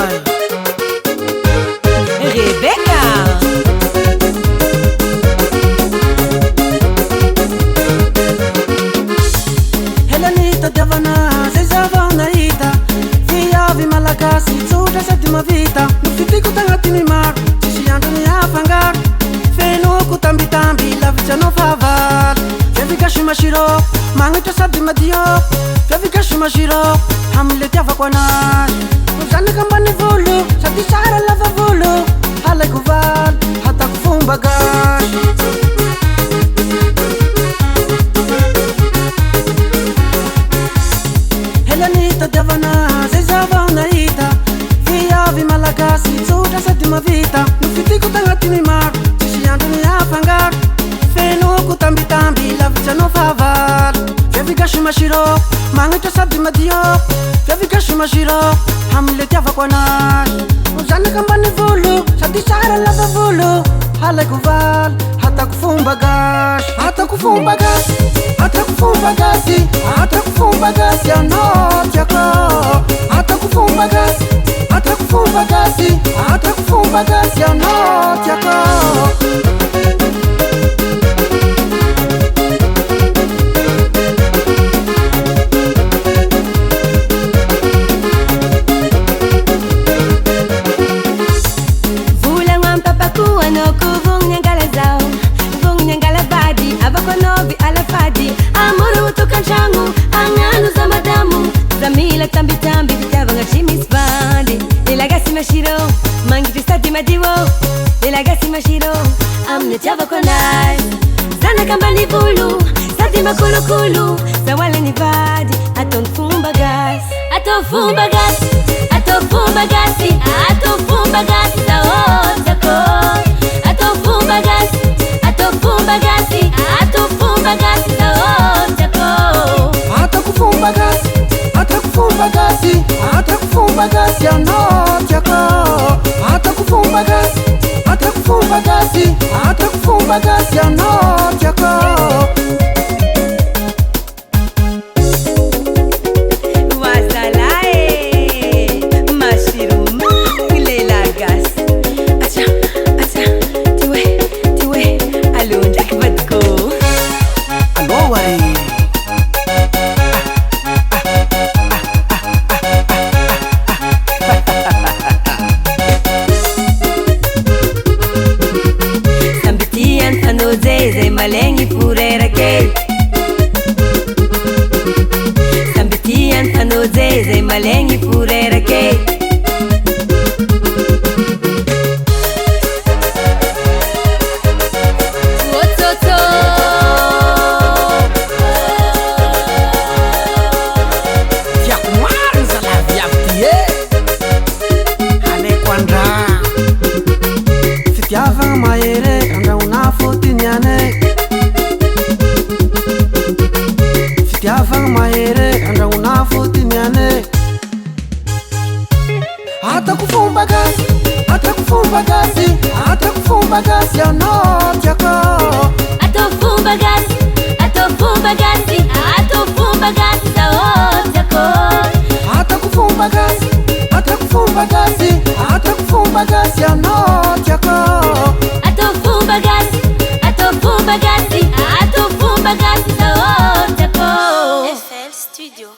Ai Rebecca Helani tadiavana zay zava nahita viavy malagasy tsotra sady mavita nofitiko tagnatiny maro tsisy androny afangaro fenoko tambitamby lavitsy anao fahavalo fiavigasy masiro magnitra sady madio fiavigasy masiro amile tiavako anazy zanaka ambany volo sady sara lava volo halaiko valo hatako fomba gasy helani tadiavana zay zava nahita viavy malagasy tsotra sady mavita nofitiko tagnatiny maro tsisy androny afangaro fenoko tambitamby lavitsy anao fahavalo fiavigasy masiro magnitra sady madio fiavigasy masiro amile tiavako anazy zanaka ambany volo sady sara lava volo halaiko valo hatako fomba gasy hatako fomba gasy hatako fomba gasy hatako fomba gasy anao tiako hatako fomba gasy hatako fomba gasy hatako fomba gasy anao tiako tambitambi vitavanga chimis bandi elagasi mashiro mangi stati madiwo elagasi mashiro amne chava konai zana kambani bulu stati makulu kulu zawale ni badi aton fumba gas aton fumba gas aton fumba gasi aton fumba gas zaotako aton fumba gas aton fumba gasi aton fumba gas zaotako hatako fomba gasy hatako fomba gasy hatako fomba gasy anao tiako hatako fomba gasy hatako fomba gasy hatako fomba gasy anao tiako zay malegny furerake samby antanao zay malegny furerake otsotso tiako maro zalaviavy ty e alaiko andra fitiavagna mahere andragona fotiny anay fitiavagna mahere andragona fotiny anay hatako fomba gasy hatako fomba gasy hatako fomba gasy anao tiako ato fumba gasy ato fumba gasy ato fumba gasy zaotako hatako fomba gasy hatako fomba gasy hatako fomba gasy anao tiako ato fumba gasy ato fumba gasy ato fumba gasy zaotako FL Studio.